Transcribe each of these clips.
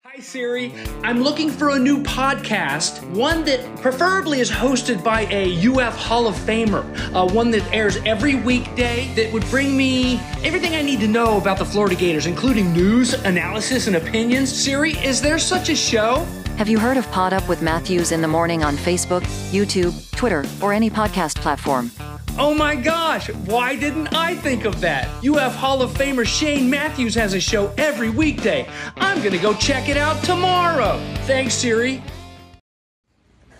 Hi Siri, I'm looking for a new podcast, one that preferably is hosted by a UF Hall of Famer, one that airs every weekday that would bring me everything I need to know about the Florida Gators, including news, analysis, and opinions. Siri, is there such a show? Have you heard of PodUp with Matthews in the morning on Facebook, YouTube, Twitter, or any podcast platform? Oh my gosh, why didn't I think of that? UF Hall of Famer Shane Matthews has a show every weekday. I'm gonna go check it out tomorrow. Thanks, Siri.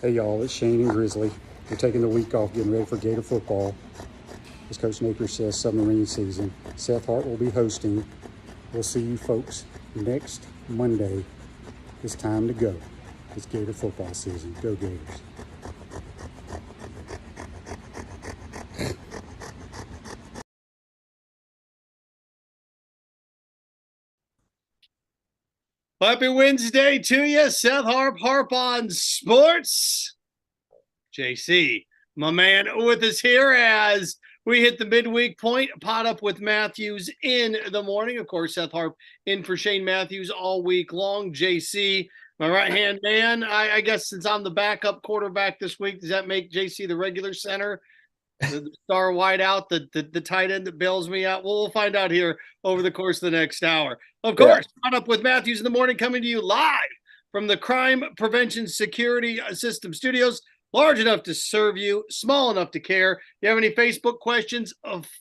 Hey y'all, it's Shane and Grizzly. We're taking the week off, getting ready for Gator football. As Coach Napier says, submarine season. Seth Harp will be hosting. We'll see you folks next Monday. It's time to go. It's Gator football season. Go Gators. Happy Wednesday to you. Seth Harp on Sports. JC, my man, with us here as we hit the midweek point. PodUp with Matthews in the morning. Of course, Seth Harp in for Shane Matthews all week long. JC, my right-hand man. I guess since I'm the backup quarterback this week, does that make JC the regular center? The star wideout, the tight end that bails me out. We'll find out here over the course of the next hour. Of course, PodUp with Matthews in the morning, coming to you live from the Crime Prevention Security System Studios. Large enough to serve you, small enough to care. You have any Facebook questions?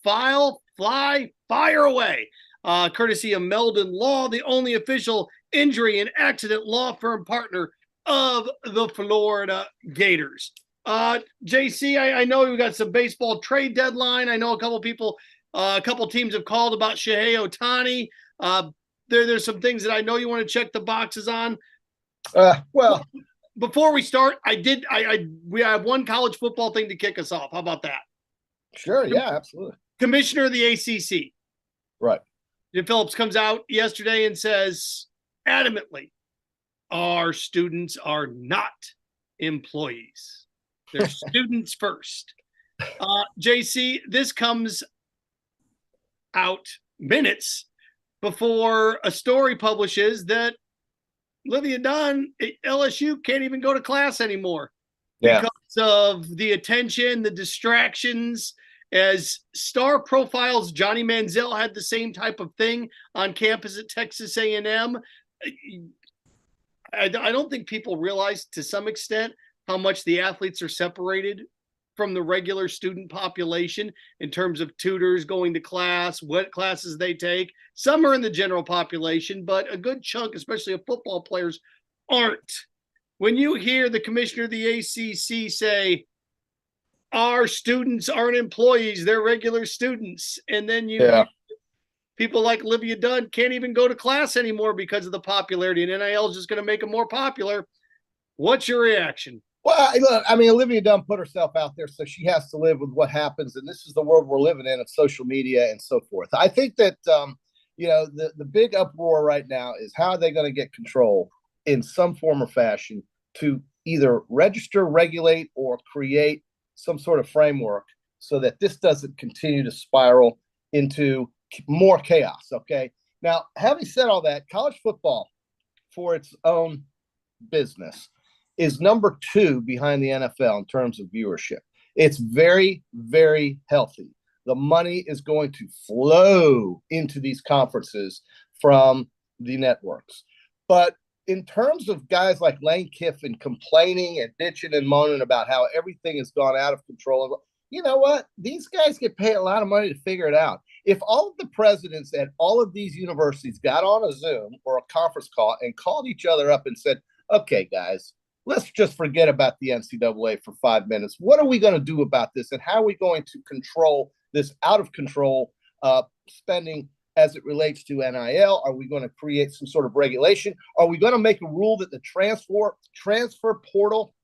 Fire away. Courtesy of Meldon Law, the only official injury and accident law firm partner of the Florida Gators. JC, I know we got some baseball trade deadline. I know a couple teams have called about Shohei Ohtani. There's some things that I know you want to check the boxes on. Well, before we start, we have one college football thing to kick us off. How about that? Sure. Yeah, absolutely. Commissioner of the ACC. Right. Jim Phillips comes out yesterday and says adamantly, our students are not employees. They're students first. JC, this comes out minutes before a story publishes that Olivia Dunn at LSU can't even go to class anymore because of the attention, the distractions. As star profiles, Johnny Manziel had the same type of thing on campus at Texas A&M. I don't think people realize to some extent how much the athletes are separated from the regular student population in terms of tutors going to class, what classes they take. Some are in the general population, but a good chunk, especially of football players, aren't. When you hear the commissioner of the ACC say, our students aren't employees, they're regular students, and then people like Olivia Dunn can't even go to class anymore because of the popularity, and NIL is just going to make them more popular. What's your reaction? Well, look, I mean, Olivia Dunn put herself out there, so she has to live with what happens. And this is the world we're living in of social media and so forth. I think that, the big uproar right now is how are they going to get control in some form or fashion to either register, regulate, or create some sort of framework so that this doesn't continue to spiral into more chaos. Okay. Now, having said all that, college football for its own business is number 2 behind the NFL in terms of viewership. It's very, very healthy. The money is going to flow into these conferences from the networks. But in terms of guys like Lane Kiffin complaining and bitching and moaning about how everything has gone out of control, you know what? These guys get paid a lot of money to figure it out. If all of the presidents at all of these universities got on a Zoom or a conference call and called each other up and said, okay, guys, let's just forget about the NCAA for 5 minutes. What are we going to do about this? And how are we going to control this out of control spending as it relates to NIL? Are we going to create some sort of regulation? Are we going to make a rule that the transfer portal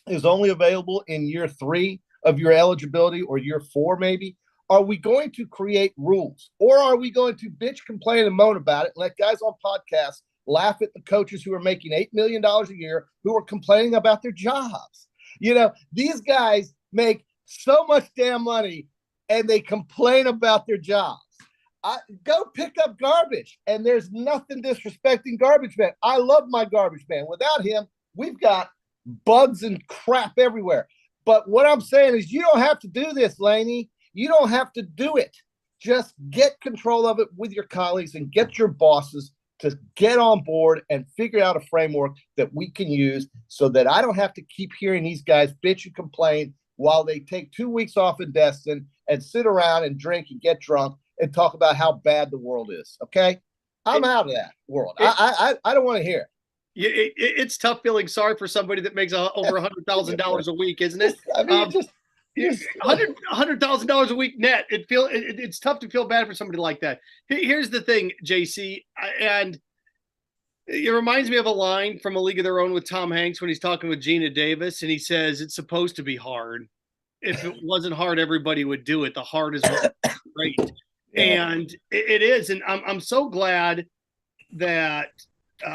is only available in year 3 of your eligibility or year 4 maybe? Are we going to create rules? Or are we going to bitch, complain, and moan about it and let guys on podcasts laugh at the coaches who are making $8 million a year who are complaining about their jobs? You know, these guys make so much damn money and they complain about their jobs. Go pick up garbage. And there's nothing disrespecting garbage man. I love my garbage man. Without him, we've got bugs and crap everywhere. But what I'm saying is you don't have to do this, Laney. You don't have to do it. Just get control of it with your colleagues and get your bosses to get on board and figure out a framework that we can use so that I don't have to keep hearing these guys bitch and complain while they take 2 weeks off in Destin and sit around and drink and get drunk and talk about how bad the world is. Okay? I'm out of that world. I don't want to hear it. It's tough feeling sorry for somebody that makes over $100,000 a week, isn't it? I mean, $100,000 a week net. It's tough to feel bad for somebody like that. Here's the thing, JC, and it reminds me of a line from A League of Their Own with Tom Hanks when he's talking with Gina Davis, and he says it's supposed to be hard. If it wasn't hard, everybody would do it. The hard is great, and it is. And I'm so glad that.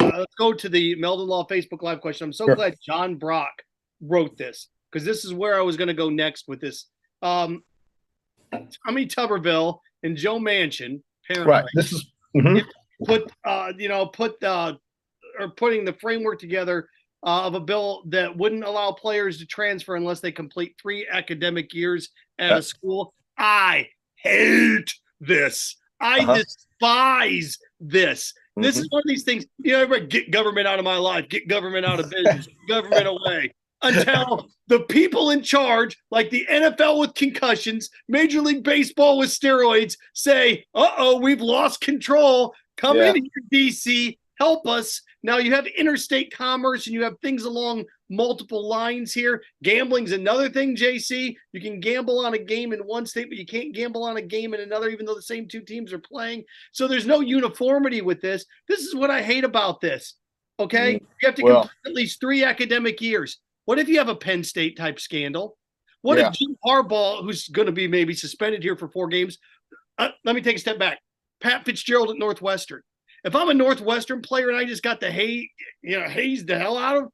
Let's go to the Meldon Law Facebook Live question. I'm so glad John Brock wrote this because this is where I was going to go next with this. Tommy Tuberville and Joe Manchin, apparently, right? This is putting the framework together of a bill that wouldn't allow players to transfer unless they complete 3 academic years at a school. I hate this. I despise this. This is one of these things, everybody get government out of my life, get government out of business, get government away, until the people in charge, like the NFL with concussions, Major League Baseball with steroids, say, we've lost control. Come in here, DC, help us. Now you have interstate commerce and you have things along multiple lines here. Gambling's another thing, JC. You can gamble on a game in one state, but you can't gamble on a game in another, even though the same 2 teams are playing. So there's no uniformity with this. This is what I hate about this. Okay? You have to complete at least 3 academic years. What if you have a Penn State type scandal? What if Jim Harbaugh, who's going to be maybe suspended here for 4 games? Let me take a step back. Pat Fitzgerald at Northwestern. If I'm a Northwestern player and I just got the haze the hell out of,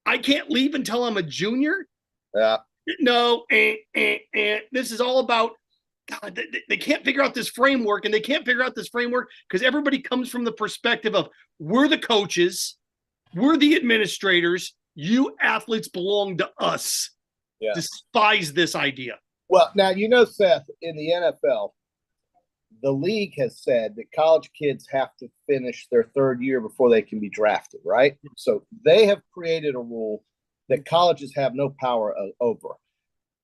I can't leave until I'm a junior. Yeah. No, this is all about God. They can't figure out this framework, and they can't figure out this framework because everybody comes from the perspective of we're the coaches, we're the administrators, you athletes belong to us. Yeah. Despise this idea. Well, now Seth, in the NFL, the league has said that college kids have to finish their 3rd year before they can be drafted, right? So they have created a rule that colleges have no power over.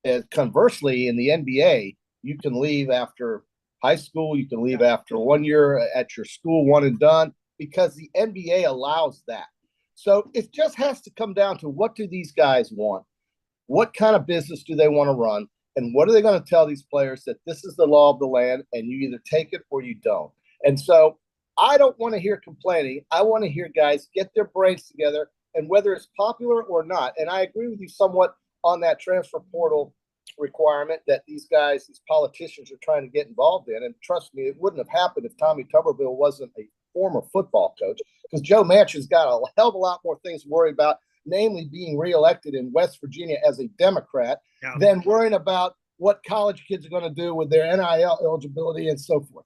And conversely, in the NBA, you can leave after high school, you can leave after 1 year at your school, one and done, because the NBA allows that. So it just has to come down to what do these guys want? What kind of business do they want to run? And what are they going to tell these players that this is the law of the land and you either take it or you don't? And so I don't want to hear complaining. I want to hear guys get their brains together, and whether it's popular or not. And I agree with you somewhat on that transfer portal requirement that these guys, these politicians are trying to get involved in. And trust me, it wouldn't have happened if Tommy Tuberville wasn't a former football coach, because Joe Manchin's got a hell of a lot more things to worry about, namely being reelected in West Virginia as a Democrat, than worrying about what college kids are going to do with their NIL eligibility and so forth.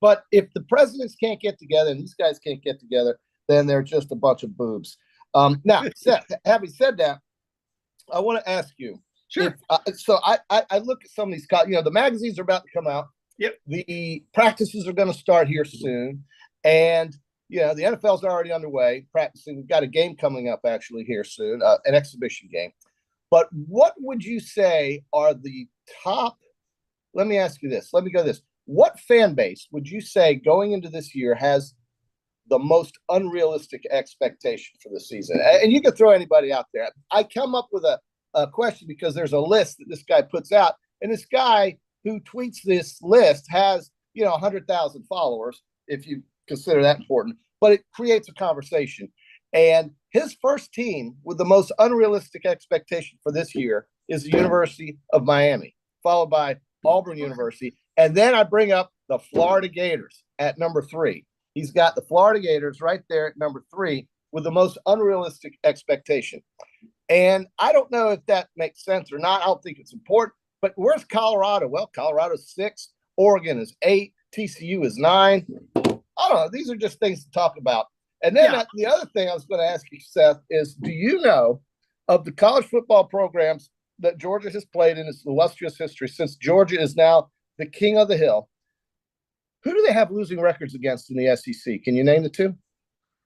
But if the presidents can't get together and these guys can't get together, then they're just a bunch of boobs. Now, Seth, having said that, I want to ask you. Sure. So I look at some of these, the magazines are about to come out. Yep. The practices are going to start here soon. And, the NFL's already underway practicing. We've got a game coming up actually here soon, an exhibition game. But what would you say are the top? Let me ask you this. Let me go this. What fan base would you say going into this year has the most unrealistic expectation for the season? And you can throw anybody out there. I come up with a question because there's a list that this guy puts out. And this guy who tweets this list has, 100,000 followers, if you consider that important. But it creates a conversation. And his first team with the most unrealistic expectation for this year is the University of Miami, followed by Auburn University. And then I bring up the Florida Gators at number 3. He's got the Florida Gators right there at number 3 with the most unrealistic expectation. And I don't know if that makes sense or not. I don't think it's important. But where's Colorado? Well, Colorado's 6th. Oregon is 8. TCU is 9. I don't know. These are just things to talk about. And then the other thing I was going to ask you, Seth, is do you know of the college football programs that Georgia has played in its illustrious history since Georgia is now the king of the hill? Who do they have losing records against in the SEC? Can you name the two?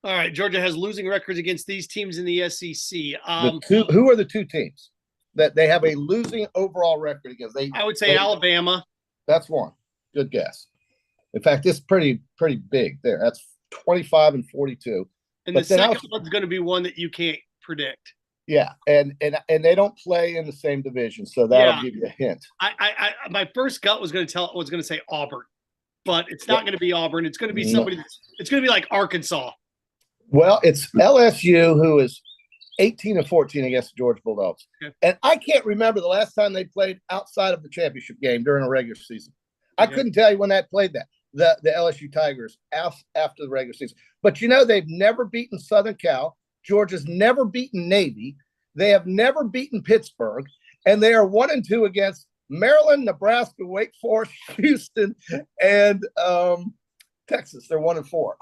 All right, Georgia has losing records against these teams in the SEC. Who are the two teams that they have a losing overall record against? I would say Alabama. That's one. Good guess. In fact, it's pretty big there. That's 25 and 42. And the second one's going to be one that you can't predict. Yeah, and they don't play in the same division, so that'll give you a hint. I my first gut was going to say Auburn, but it's not going to be Auburn. It's going to be somebody. It's going to be like Arkansas. Well, it's LSU, who is 18 and 14 against the Georgia Bulldogs, and I can't remember the last time they played outside of the championship game during a regular season. I couldn't tell you when that played that. The LSU Tigers after the regular season, but they've never beaten Southern Cal. Georgia's never beaten Navy. They have never beaten Pittsburgh, and they are 1-2 against Maryland, Nebraska, Wake Forest, Houston, and Texas. They're 1-4.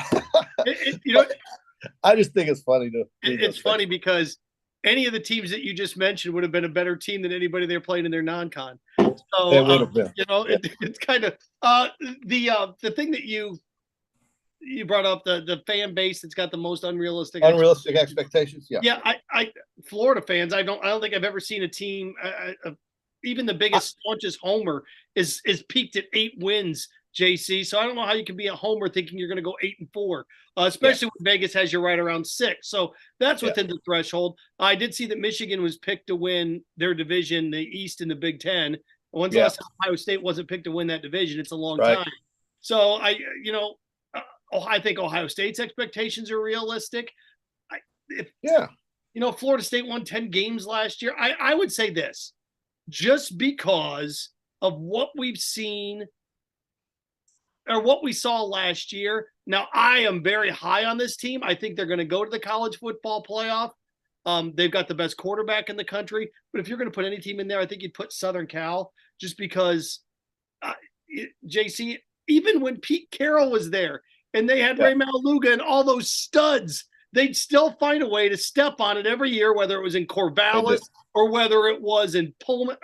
I just think it's funny It's funny because any of the teams that you just mentioned would have been a better team than anybody they're playing in their non-con. So it would have been. It's kind of the thing that you brought up, the fan base that's got the most unrealistic expectations. Yeah. I Florida fans. I don't think I've ever seen a team. Even the biggest staunchest homer is peaked at 8 wins. JC. So I don't know how you can be a homer thinking you're going to go 8-4, especially when Vegas has you right around 6. So that's within the threshold. I did see that Michigan was picked to win their division, the East in the Big Ten. When's the last time Ohio State wasn't picked to win that division? It's a long time. So I think Ohio State's expectations are realistic. Florida State won 10 games last year. I would say this, just because of what we've seen or what we saw last year. Now, I am very high on this team. I think they're going to go to the college football playoff. They've got the best quarterback in the country. But if you're going to put any team in there, I think you'd put Southern Cal, just because, JC, even when Pete Carroll was there and they had Ray Maualuga and all those studs, they'd still find a way to step on it every year, whether it was in Corvallis or whether it was in Pullman,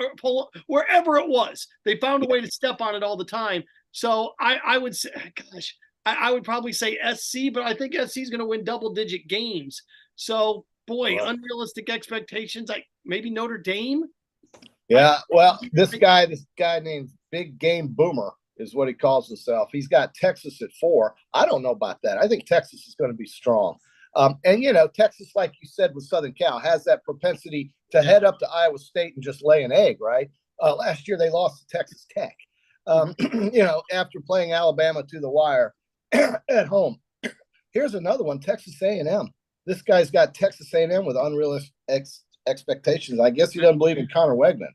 wherever it was. They found a way to step on it all the time. So I would say, I would probably say SC, but I think SC is going to win double-digit games. So, unrealistic expectations. Like maybe Notre Dame. Yeah, well, this guy named Big Game Boomer is what he calls himself. He's got Texas at 4. I don't know about that. I think Texas is going to be strong. And Texas, like you said, with Southern Cal, has that propensity to head up to Iowa State and just lay an egg, right? Last year they lost to Texas Tech. After playing Alabama to the wire at home. Here's another one, Texas A&M. This guy's got Texas A&M with unrealistic expectations. I guess he doesn't believe in Connor Wegman.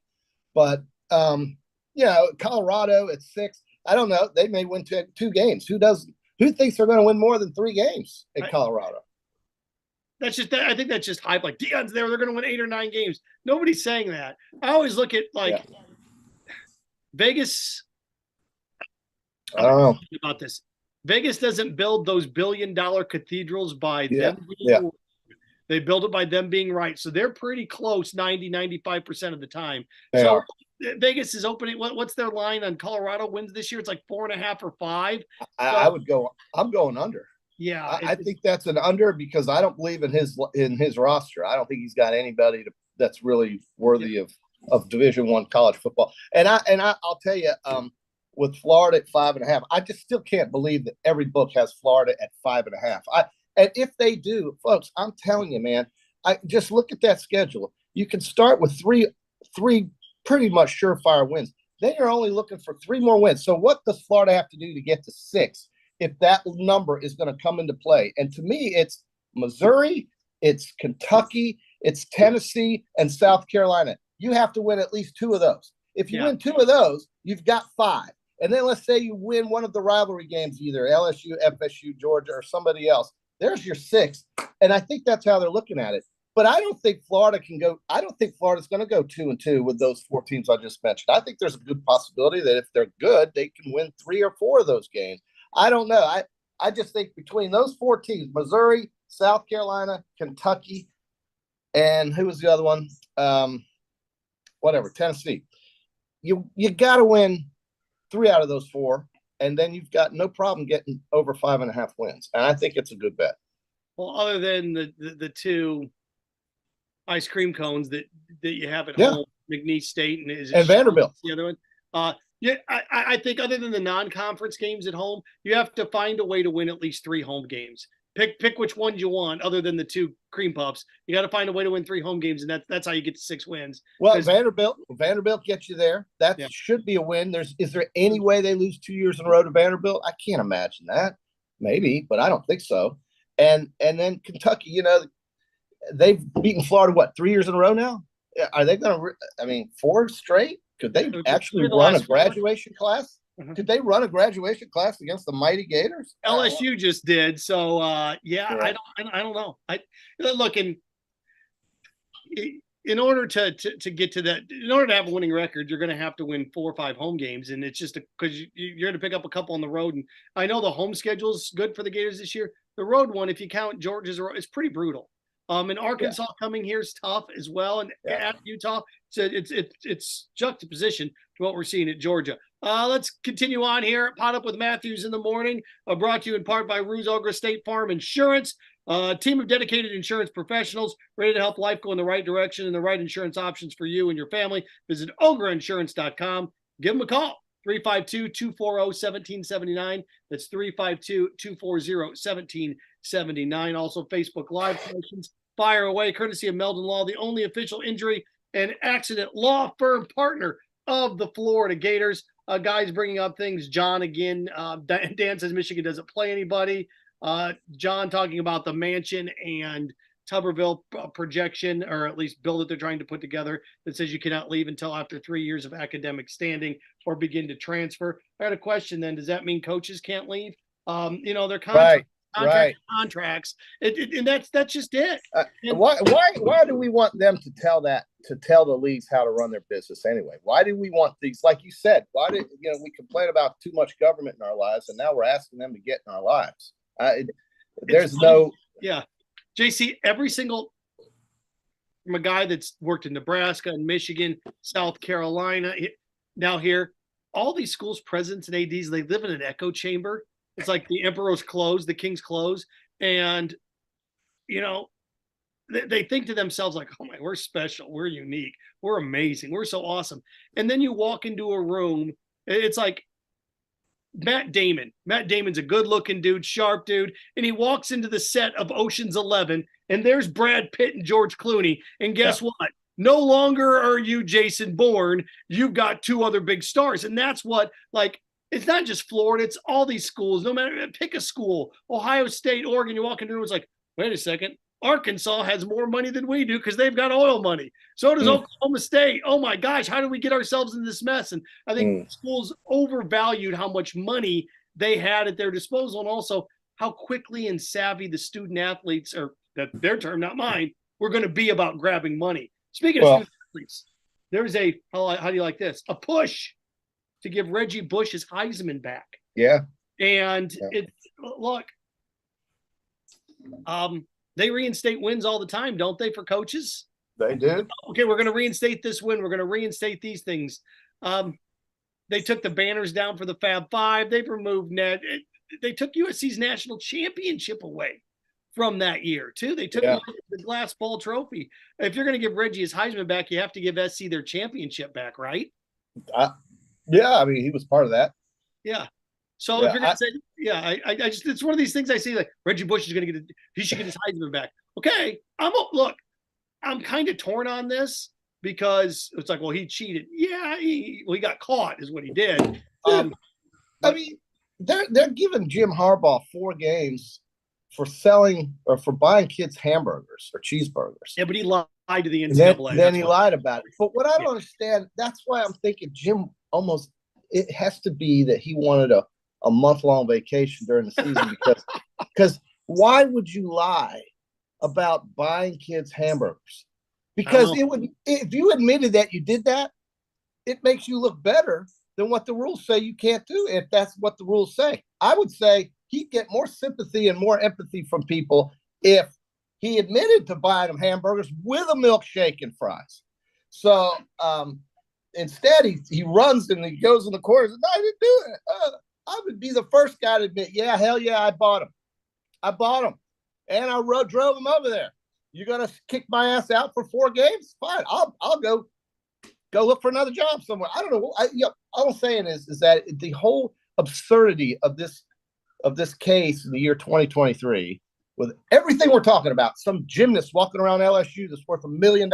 But, Colorado at 6. I don't know. They may win 2 games. Who thinks they're going to win more than 3 games at Colorado? I think that's just hype. Like, Deion's there. They're going to win 8 or 9 games. Nobody's saying that. I always look at, Vegas – I don't know about this. Vegas doesn't build those billion-dollar cathedrals by them. They build it by them being right. So they're pretty close 90-95% of the time. Vegas is opening. What's their line on Colorado wins this year? It's like 4.5 or 5. I'm going under. Yeah. I think that's an under because I don't believe in his roster. I don't think he's got anybody that's really worthy of Division I college football. And I'll tell you, with Florida at 5.5, I just still can't believe that every book has Florida at 5.5. And if they do, folks, I'm telling you, man, I just look at that schedule. You can start with three pretty much surefire wins. They are only looking for 3 more wins. So what does Florida have to do to get to 6 if that number is going to come into play? And to me, it's Missouri, it's Kentucky, it's Tennessee, and South Carolina. You have to win at least 2 of those. If you win 2 of those, you've got 5. And then let's say you win one of the rivalry games, either LSU, FSU, Georgia, or somebody else. There's your 6. And I think that's how they're looking at it. But I don't think Florida can go. I don't think Florida's going to go 2-2 with those 4 teams I just mentioned. I think there's a good possibility that if they're good, they can win 3 or 4 of those games. I don't know. I just think between those 4 teams, Missouri, South Carolina, Kentucky, and who was the other one? Tennessee. You got to win 3 out of those 4, and then you've got no problem getting over 5.5 wins. And I think it's a good bet. Well, other than the 2 ice cream cones that you have at home, McNeese State and Vanderbilt, the other one. I think other than the non-conference games at home, you have to find a way to win at least 3 home games. Pick which ones you want, other than the 2 cream puffs. You got to find a way to win 3 home games, and that's how you get to 6 wins. Well, Vanderbilt gets you there. That should be a win. Is there any way they lose 2 years in a row to Vanderbilt? I can't imagine that. Maybe, but I don't think so. And then Kentucky, they've beaten Florida 3 years in a row now. Are they going to? 4 straight? Could they actually run a graduation class? Could they run a graduation class against the mighty Gators? LSU just did. So I don't know. In order to get to that, in order to have a winning record, you're going to have to win 4 or 5 home games, and it's just because you're going to pick up a couple on the road. And I know the home schedule is good for the Gators this year. The road one, if you count Georgia's, it's pretty brutal. And Arkansas coming here is tough as well, and at Utah, so it's juxtaposition to what we're seeing at Georgia. Let's continue on here at PodUp with Matthews in the morning. Brought to you in part by Ruse Ogra State Farm Insurance, a team of dedicated insurance professionals ready to help life go in the right direction and the right insurance options for you and your family. Visit ograinsurance.com. Give them a call. 352-240-1779. That's 352-240-1779. Also, Facebook Live questions. Fire away, courtesy of Meldon Law, the only official injury and accident law firm partner of the Florida Gators. Guys bringing up things. John again. Dan says Michigan doesn't play anybody. John talking about the Mansion and Tuberville projection, or at least bill that they're trying to put together, that says you cannot leave until after 3 years of academic standing or begin to transfer. I got a question then. Does that mean coaches can't leave? Their contracts. And that's just it. Why do we want them to tell the leagues how to run their business anyway? Why do we want these, like you said, why did we complain about too much government in our lives, and now we're asking them to get in our lives? JC, every single, from a guy that's worked in Nebraska and Michigan, South Carolina, now here, all these schools, presidents and ADs, they live in an echo chamber. It's like the emperor's clothes, the king's clothes. And, they think to themselves like, oh my, we're special. We're unique. We're amazing. We're so awesome. And then you walk into a room. It's like Matt Damon. Matt Damon's a good looking dude, sharp dude. And he walks into the set of Ocean's 11 and there's Brad Pitt and George Clooney. And guess what? No longer are you Jason Bourne. You've got 2 other big stars. And that's what, it's not just Florida. It's all these schools. No matter, pick a school. Ohio State, Oregon, you walk into it, it's like, wait a second. Arkansas has more money than we do because they've got oil money. So does Oklahoma State. Oh, my gosh, how did we get ourselves in this mess? And I think schools overvalued how much money they had at their disposal, and also how quickly and savvy the student athletes, or that their term, not mine, were going to be about grabbing money. Speaking of student athletes, there's how do you like this? A push to give Reggie Bush his Heisman back. Yeah. And they reinstate wins all the time, don't they, for coaches? They do. Okay, we're going to reinstate this win. We're going to reinstate these things. They took the banners down for the Fab Five. They've removed net. They took USC's national championship away from that year, too. They took the glass ball trophy. If you're going to give Reggie his Heisman back, you have to give SC their championship back, right? He was part of that. Yeah. So if you're going to say, I just, it's one of these things I see, like Reggie Bush is going to he should get his Heisman back. Okay. I'm kind of torn on this because it's like, well, he cheated. Yeah. He got caught is what he did. They're giving Jim Harbaugh 4 games for selling or for buying kids hamburgers or cheeseburgers. Yeah, but he lied to the NCAA. Then he lied about it. But what I don't understand, that's why I'm thinking Jim it has to be that he wanted a month-long vacation during the season because why would you lie about buying kids hamburgers? Because it would, if you admitted that you did that, it makes you look better than what the rules say you can't do. If that's what the rules say, I would say he'd get more sympathy and more empathy from people if he admitted to buying them hamburgers with a milkshake and fries. So instead, he runs and he goes in the corner and says, no, I didn't do it. I would be the first guy to admit, yeah, hell yeah, I bought them. And I drove them over there. You're going to kick my ass out for 4 games? Fine. I'll go look for another job somewhere. I don't know. All I'm saying is that the whole absurdity of this case in the year 2023, with everything we're talking about, some gymnast walking around LSU that's worth $1 million,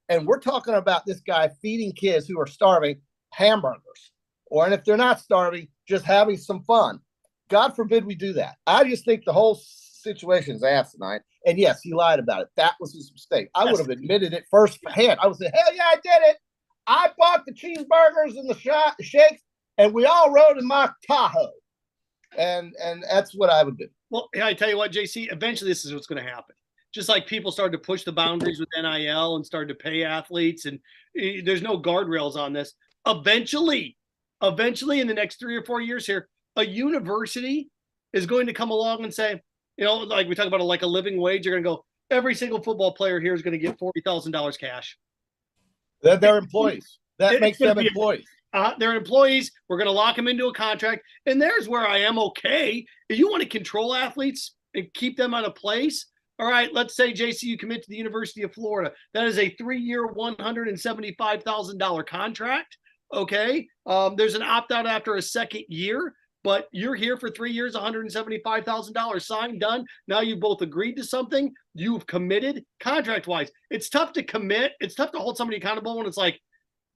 and we're talking about this guy feeding kids who are starving hamburgers, and if they're not starving, just having some fun. God forbid we do that. I just think the whole situation is asinine. And yes, he lied about it. That was his mistake. I would have admitted it firsthand. I would say, hell yeah, I did it. I bought the cheeseburgers and the shakes, and we all rode in my Tahoe. And that's what I would do. Well, I tell you what, JC, eventually this is what's going to happen. Just like people started to push the boundaries with NIL and started to pay athletes, and there's no guardrails on this. Eventually, in the next 3 or 4 years here, a university is going to come along and say, like we talk about like a living wage, you're going to go, every single football player here is going to get $40,000 cash. They're employees. That makes them employees. They're employees. We're going to lock them into a contract. And there's where I am okay. If you want to control athletes and keep them on a place, all right, let's say, JC, you commit to the University of Florida. That is a 3-year, $175,000 contract. Okay. There's an opt-out after a second year. But you're here for 3 years, $175,000 signed, done. Now you've both agreed to something. You've committed contract-wise. It's tough to commit. It's tough to hold somebody accountable when it's like,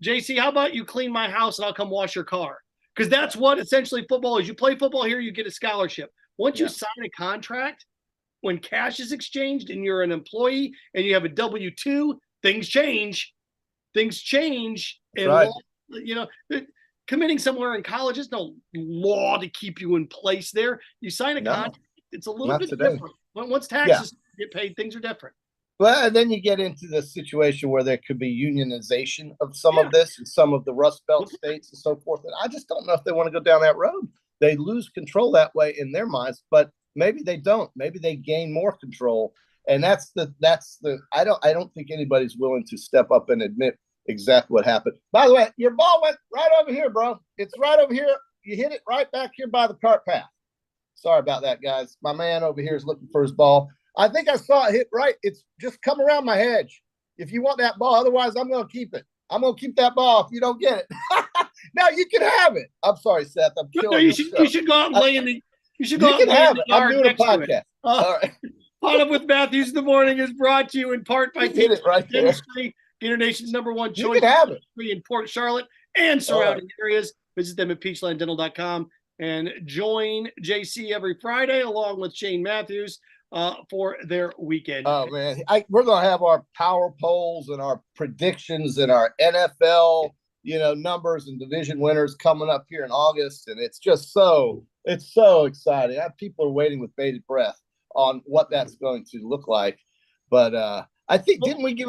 JC, how about you clean my house and I'll come wash your car? Because that's what essentially football is. You play football here, you get a scholarship. Once you sign a contract, when cash is exchanged and you're an employee and you have a W-2, things change. And right. Committing somewhere in college, there's no law to keep you in place there. You sign a contract. It's a little bit different. Once taxes get paid, things are different. Well, and then you get into the situation where there could be unionization of some of this in some of the Rust Belt states and so forth. And I just don't know if they want to go down that road. They lose control that way in their minds, but maybe they don't. Maybe they gain more control. And I don't think anybody's willing to step up and admit exactly what happened. By the way, your ball went right over here, bro. It's right over here. You hit it right back here by the cart path. Sorry about that, guys. My man over here is looking for his ball. I think I saw it hit right. It's just come around my hedge. If you want that ball, otherwise I'm going to keep it. I'm going to keep that ball if you don't get it. Now you can have it. I'm sorry, Seth. I'm killing you should go out and lay in the. You should go out and lay in the yard. I'm doing a podcast. All right. PodUp with Matthews in the morning is brought to you in part by Gator Nation, Gator Nation's #1 choice. You can have it in Port Charlotte and surrounding areas. Visit them at peachlanddental.com and join JC every Friday along with Shane Matthews for their weekend. Oh man, we're gonna have our power polls and our predictions and our NFL, numbers and division winners coming up here in August, and it's just so exciting. People are waiting with bated breath on what that's going to look like. But I think didn't we give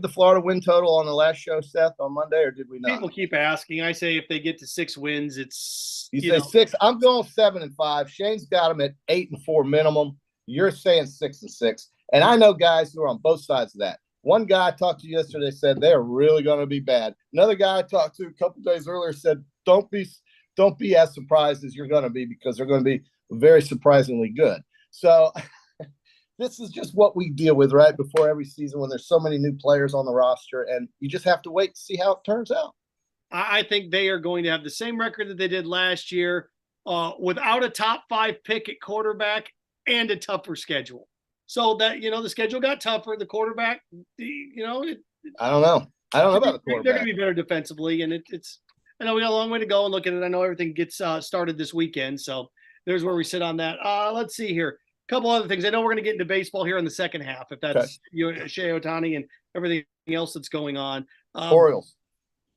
the Florida win total on the last show, Seth, on Monday, or did we not? People keep asking. I say if they get to 6 wins, it's you say 6. I'm going 7-5. Shane's got them at 8-4 minimum. You're saying 6-6, and I know guys who are on both sides of that. One guy I talked to yesterday said they're really going to be bad. Another guy I talked to a couple days earlier said don't be as surprised as you're going to be, because they're going to be very surprisingly good. So this is just what we deal with right before every season when there's so many new players on the roster, and you just have to wait to see how it turns out. I think they are going to have the same record that they did last year without a top 5 pick at quarterback and a tougher schedule. So that, the schedule got tougher. The quarterback, I don't know. I don't know about the quarterback. They're going to be better defensively, and it's. I know we got a long way to go and look at it. I know everything gets started this weekend, so there's where we sit on that. Let's see here. A couple other things. I know we're going to get into baseball here in the second half, if that's Shohei Ohtani and everything else that's going on. Orioles.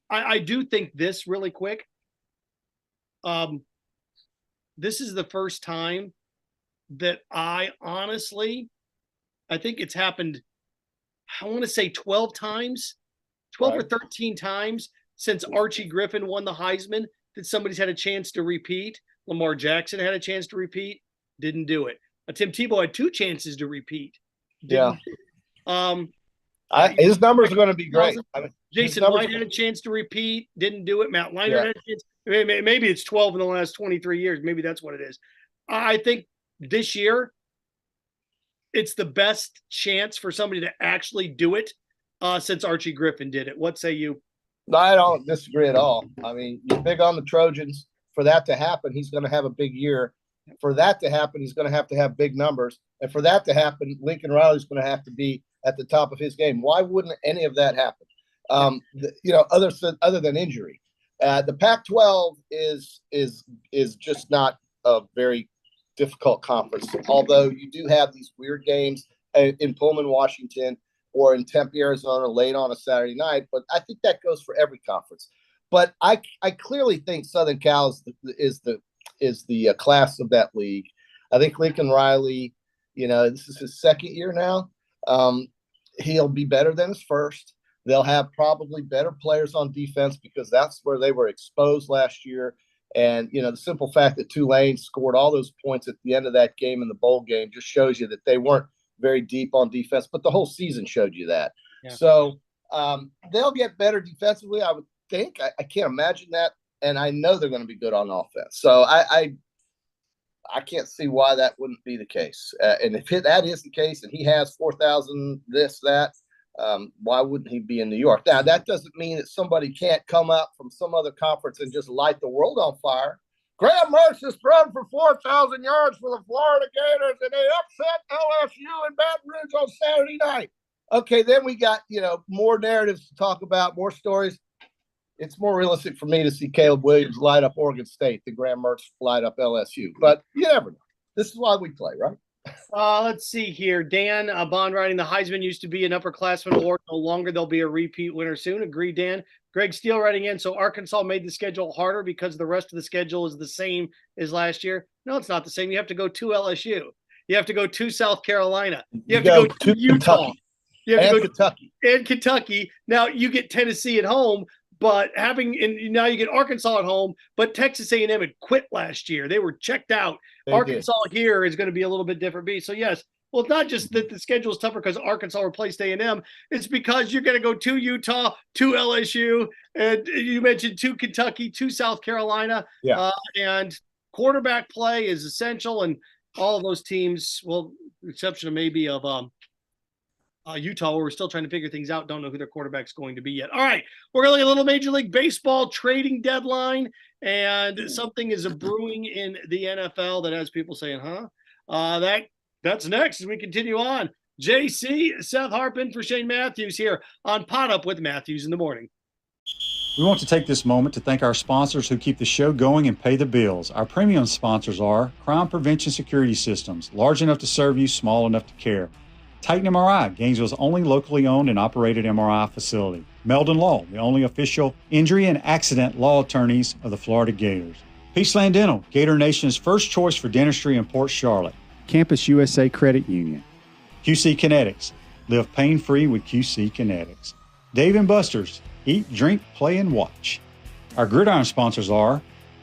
I do think this really quick. This is the first time that I honestly I think it's happened, I want to say 12 times, 12 or 13 times since Archie Griffin won the Heisman that somebody's had a chance to repeat. Lamar Jackson had a chance to repeat, didn't do it. Tim Tebow had 2 chances to repeat. Didn't. His numbers are going to be great. Jason White had a chance to repeat, didn't do it. Matt Leinart had a chance. Maybe it's 12 in the last 23 years. Maybe that's what it is. I think this year it's the best chance for somebody to actually do it since Archie Griffin did it. What say you? I don't disagree at all. I mean, you're big on the Trojans. For that to happen, he's going to have a big year. For that to happen, he's going to have big numbers. And for that to happen, Lincoln Riley's going to have to be at the top of his game. Why wouldn't any of that happen? Other than injury, the Pac-12 is just not a very difficult conference. Although you do have these weird games in Pullman, Washington, or in Tempe, Arizona, late on a Saturday night. But I think that goes for every conference. But I clearly think Southern Cal is the class of that league. I think Lincoln Riley, this is his second year now. He'll be better than his first. They'll have probably better players on defense because that's where they were exposed last year. And, the simple fact that Tulane scored all those points at the end of that game in the bowl game just shows you that they weren't very deep on defense, but the whole season showed you that. Yeah. So they'll get better defensively, I would think. I can't imagine that. And I know they're going to be good on offense. So I can't see why that wouldn't be the case. And if that is the case and he has 4,000, this, that, why wouldn't he be in New York? Now, that doesn't mean that somebody can't come up from some other conference and just light the world on fire. Graham Mertz has thrown for 4,000 yards for the Florida Gators, and they upset LSU in Baton Rouge on Saturday night. Okay, then we got, more narratives to talk about, more stories. It's more realistic for me to see Caleb Williams light up Oregon State than Graham Mertz light up LSU. But you never know. This is why we play, right? Let's see here. Dan Bond writing, the Heisman used to be an upperclassman award. No longer. There'll be a repeat winner soon. Agree, Dan. Greg Steele writing in, so Arkansas made the schedule harder because the rest of the schedule is the same as last year. No, it's not the same. You have to go to LSU. You have to go to South Carolina. You have to go to Utah. Kentucky. You have to go Kentucky. And Kentucky. Now you get Tennessee at home. But now you get Arkansas at home, but Texas A&M had quit last year. They were checked out. Arkansas here is going to be a little bit different beast. So yes, well, it's not just that the schedule is tougher because Arkansas replaced A&M. It's because you're going to go to Utah, to LSU, and you mentioned to Kentucky, to South Carolina. Yeah. And quarterback play is essential, and all of those teams, well, exception of maybe of Utah, where we're still trying to figure things out. Don't know who their quarterback's going to be yet. All right, we're going to look at a little Major League Baseball trading deadline, and something is brewing in the NFL that has people saying, that's next as we continue on. JC, Seth Harp in for Shane Matthews here on PodUp with Matthews in the Morning. We want to take this moment to thank our sponsors who keep the show going and pay the bills. Our premium sponsors are Crime Prevention Security Systems, large enough to serve you, small enough to care. Titan MRI, Gainesville's only locally owned and operated MRI facility. Meldon Law, the only official injury and accident law attorneys of the Florida Gators. Peaceland Dental, Gator Nation's first choice for dentistry in Port Charlotte. Campus USA Credit Union. QC Kinetics, live pain-free with QC Kinetics. Dave & Buster's, eat, drink, play, and watch. Our gridiron sponsors are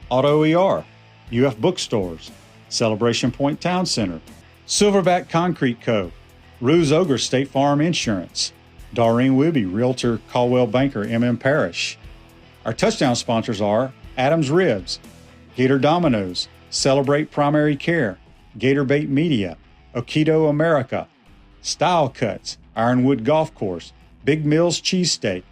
Auto ER, UF Bookstores, Celebration Point Town Center, Silverback Concrete Co., Ruse Ogre State Farm Insurance, Doreen Wibby, Realtor Caldwell Banker, MM Parish. Our touchdown sponsors are Adams Ribs, Gator Dominoes, Celebrate Primary Care, Gator Bait Media, Okido America, Style Cuts, Ironwood Golf Course, Big Mills Cheesesteak,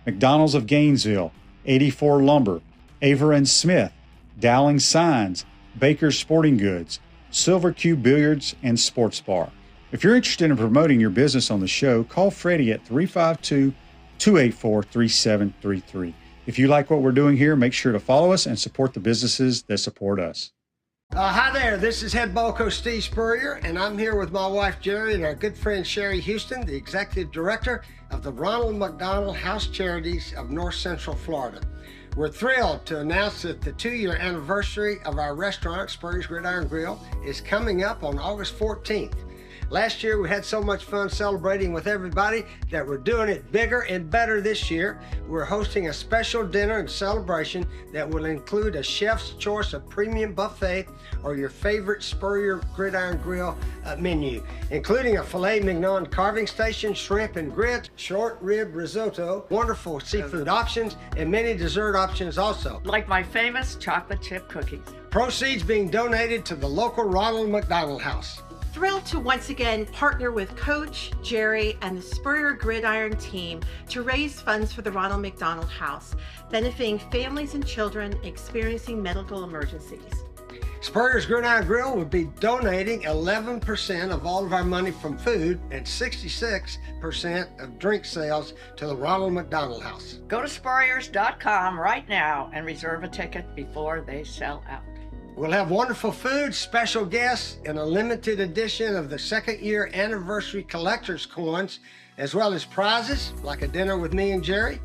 McDonald's of Gainesville, 84 Lumber, Aver and Smith, Dowling Signs, Baker's Sporting Goods, Silver Q Billiards and Sports Bar. If you're interested in promoting your business on the show, call Freddie at 352-284-3733. If you like what we're doing here, make sure to follow us and support the businesses that support us. Hi there, this is head ball coach Steve Spurrier, and I'm here with my wife Jerry and our good friend Sherry Houston, the executive director of the Ronald McDonald House Charities of North Central Florida. We're thrilled to announce that the 2-year anniversary of our restaurant, Spurrier's Gridiron Grill, is coming up on August 14th. Last year, we had so much fun celebrating with everybody that we're doing it bigger and better this year. We're hosting a special dinner and celebration that will include a chef's choice of premium buffet or your favorite Spurrier Gridiron Grill menu, including a filet mignon carving station, shrimp and grits, short rib risotto, wonderful seafood options, and many dessert options also. Like my famous chocolate chip cookies. Proceeds being donated to the local Ronald McDonald House. Thrilled to once again partner with Coach Jerry and the Spurrier Gridiron team to raise funds for the Ronald McDonald House, benefiting families and children experiencing medical emergencies. Spurrier's Gridiron Grill will be donating 11% of all of our money from food and 66% of drink sales to the Ronald McDonald House. Go to Spurriers.com right now and reserve a ticket before they sell out. We'll have wonderful food, special guests, and a limited edition of the second year anniversary collector's coins, as well as prizes like a dinner with me and Jerry.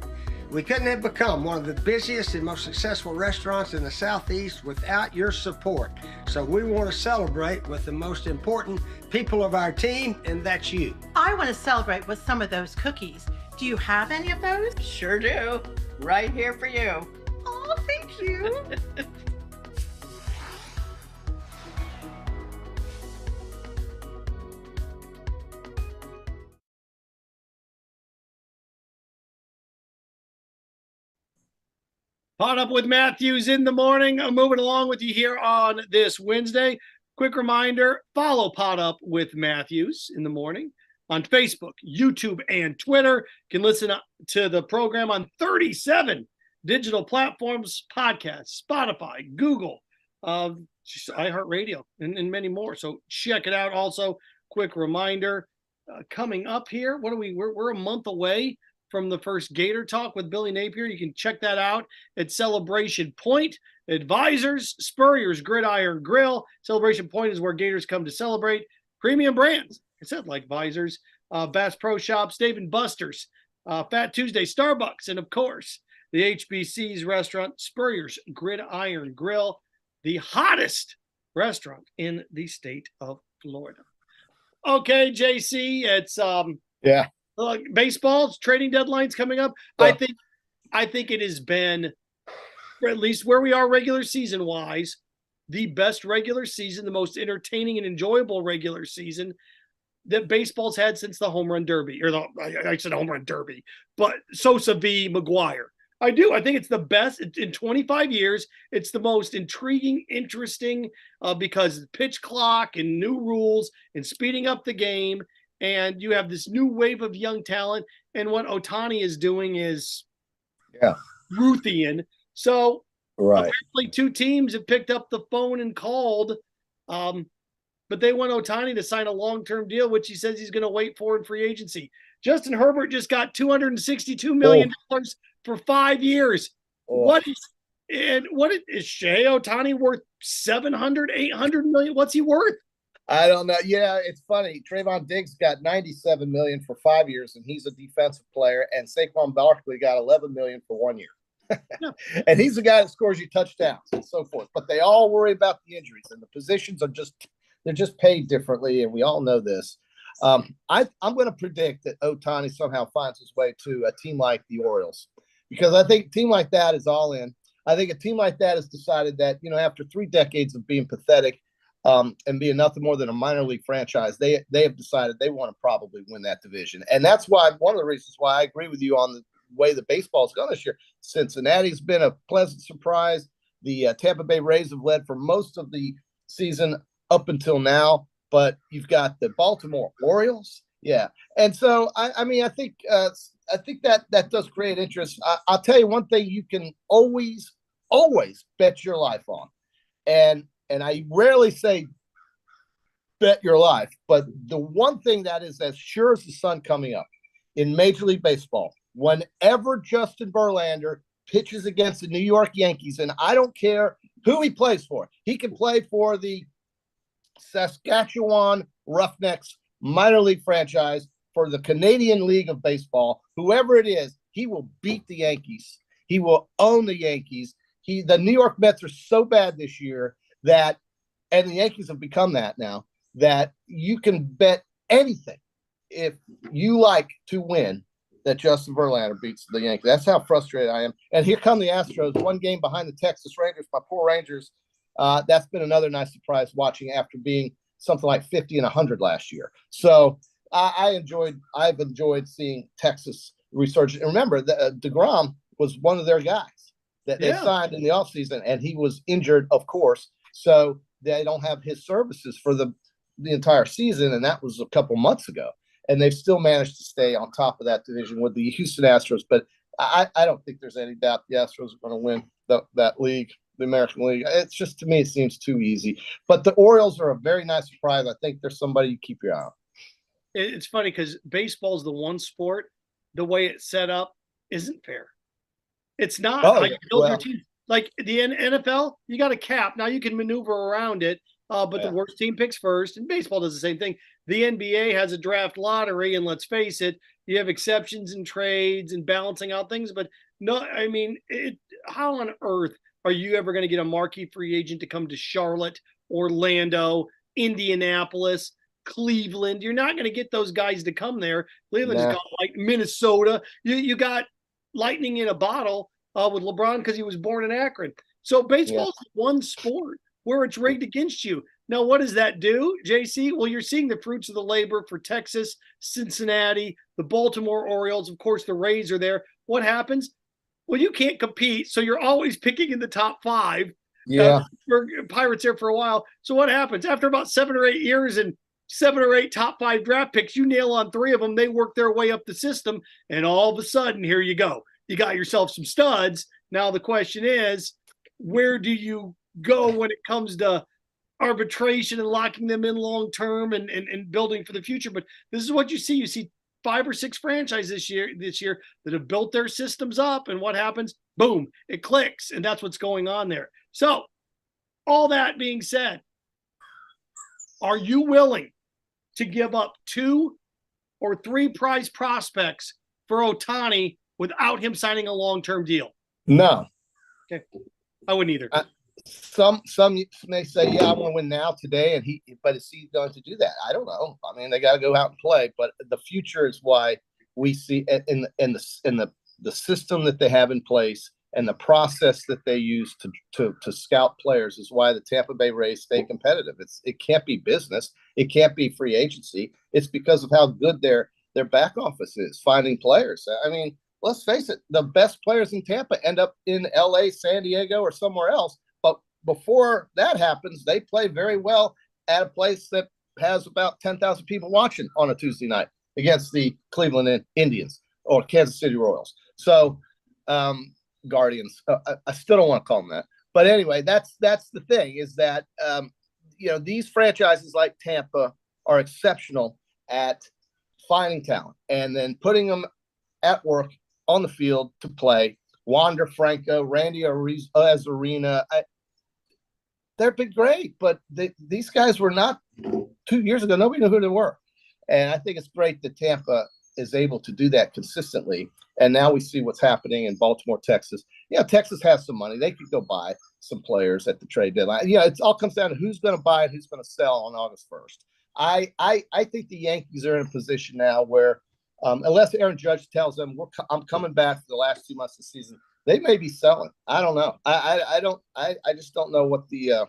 We couldn't have become one of the busiest and most successful restaurants in the Southeast without your support. So we want to celebrate with the most important people of our team, and that's you. I want to celebrate with some of those cookies. Do you have any of those? Sure do. Right here for you. Oh, thank you. PodUp with Matthews in the morning. I'm moving along with you here on this Wednesday. Quick reminder, follow PodUp with Matthews in the morning on Facebook, YouTube, and Twitter. You can listen to the program on 37 digital platforms, podcasts, Spotify, Google, iHeartRadio, and many more. So check it out. Also, quick reminder, coming up here, we're a month away from the first Gator Talk with Billy Napier. You can check that out at Celebration Point. Advisors, Spurrier's Gridiron Grill. Celebration Point is where Gators come to celebrate. Premium brands, I said, like Visors, Bass Pro Shops, Dave & Buster's, Fat Tuesday, Starbucks, and of course, the HBC's restaurant, Spurrier's Gridiron Grill, the hottest restaurant in the state of Florida. Okay, JC, it's baseball's trading deadline's coming up. I think it has been, or at least where we are regular season wise, the best regular season, the most entertaining and enjoyable regular season that baseball's had since the home run derby, or I said home run derby, but Sosa v. McGuire. I do. I think it's the best in 25 years. It's the most intriguing, interesting, because pitch clock and new rules and speeding up the game. And you have this new wave of young talent. And what Ohtani is doing is Ruthian. So apparently two teams have picked up the phone and called, but they want Ohtani to sign a long-term deal, which he says he's going to wait for in free agency. Justin Herbert just got $262 million for 5 years. What is Shea Ohtani worth? 700, 800 million? What's he worth? I don't know. Yeah, it's funny. Trayvon Diggs got $97 million for 5 years, and he's a defensive player. And Saquon Barkley got $11 million for 1 year. And he's the guy that scores you touchdowns and so forth. But they all worry about the injuries, and the positions are they're just paid differently, and we all know this. I'm going to predict that Ohtani somehow finds his way to a team like the Orioles, because I think a team like that is all in. I think a team like that has decided that, after 3 decades of being pathetic, and being nothing more than a minor league franchise, they have decided they want to probably win that division. And that's why one of the reasons why I agree with you on the way the baseball's gone this year. Cincinnati's been a pleasant surprise. The Tampa Bay Rays have led for most of the season up until now, but you've got the Baltimore Orioles. Yeah. And so, I think that does create interest. I'll tell you one thing you can always bet your life on. And I rarely say bet your life, but the one thing that is as sure as the sun coming up in Major League Baseball, whenever Justin Verlander pitches against the New York Yankees, and I don't care who he plays for, he can play for the Saskatchewan Roughnecks minor league franchise, for the Canadian League of Baseball, whoever it is, he will beat the Yankees. He will own the Yankees. The New York Mets are so bad this year and the Yankees have become that now, that you can bet anything if you like to win that Justin Verlander beats the Yankees. That's how frustrated I am. And here come the Astros, one game behind the Texas Rangers. My poor Rangers. That's been another nice surprise watching after being something like 50 and 100 last year. So I've enjoyed seeing Texas resurge. And remember, DeGrom was one of their guys that they signed in the offseason, and he was injured, of course. So they don't have his services for the entire season, and that was a couple months ago. And they've still managed to stay on top of that division with the Houston Astros. But I don't think there's any doubt the Astros are going to win that league, the American League. It's just, to me, it seems too easy. But the Orioles are a very nice surprise. I think there's somebody you keep your eye on. It's funny because baseball is the one sport, the way it's set up isn't fair. It's not how you build your team. Like the NFL, you got a cap. Now you can maneuver around it, but the worst team picks first. And baseball does the same thing. The NBA has a draft lottery, and let's face it, you have exceptions and trades and balancing out things. But no, I mean, how on earth are you ever going to get a marquee free agent to come to Charlotte, Orlando, Indianapolis, Cleveland? You're not going to get those guys to come there. Cleveland has got like Minnesota. You got lightning in a bottle with LeBron because he was born in Akron. So baseball is one sport where it's rigged against you. Now, what does that do, JC? Well, you're seeing the fruits of the labor for Texas, Cincinnati, the Baltimore Orioles. Of course, the Rays are there. What happens? Well, you can't compete, so you're always picking in the top five. For Pirates there for a while. So what happens? After about 7 or 8 years and 7 or 8 top 5 draft picks, you nail on 3 of them, they work their way up the system, and all of a sudden, here you go. You got yourself some studs. Now the question is, where do you go when it comes to arbitration and locking them in long term and building for the future? But this is what you see. You see 5 or 6 franchises this year that have built their systems up, and what happens? Boom, it clicks, and that's what's going on there. So all that being said, are you willing to give up 2 or 3 prize prospects for Ohtani without him signing a long-term deal? No. Okay. I wouldn't either. Some may say, I want to win now today, but is he going to do that? I don't know. I mean, they got to go out and play, but the future is why we see in the system that they have in place and the process that they use to scout players is why the Tampa Bay Rays stay competitive. It can't be business. It can't be free agency. It's because of how good their back office is finding players. I mean, let's face it, the best players in Tampa end up in LA, San Diego, or somewhere else. But before that happens, they play very well at a place that has about 10,000 people watching on a Tuesday night against the Cleveland Indians or Kansas City Royals. So, Guardians. I still don't want to call them that. But anyway, that's the thing is that, these franchises like Tampa are exceptional at finding talent and then putting them at work on the field to play. Wander Franco, Randy Arozarena, they've been great, but these guys were not 2 years ago. Nobody knew who they were. And I think it's great that Tampa is able to do that consistently. And now we see what's happening in Baltimore, Texas. Texas has some money. They could go buy some players at the trade deadline. It all comes down to who's going to buy it, who's going to sell on August 1st. I think the Yankees are in a position now where, unless Aaron Judge tells them I'm coming back for the last 2 months of the season, they may be selling. I don't know. I just don't know what the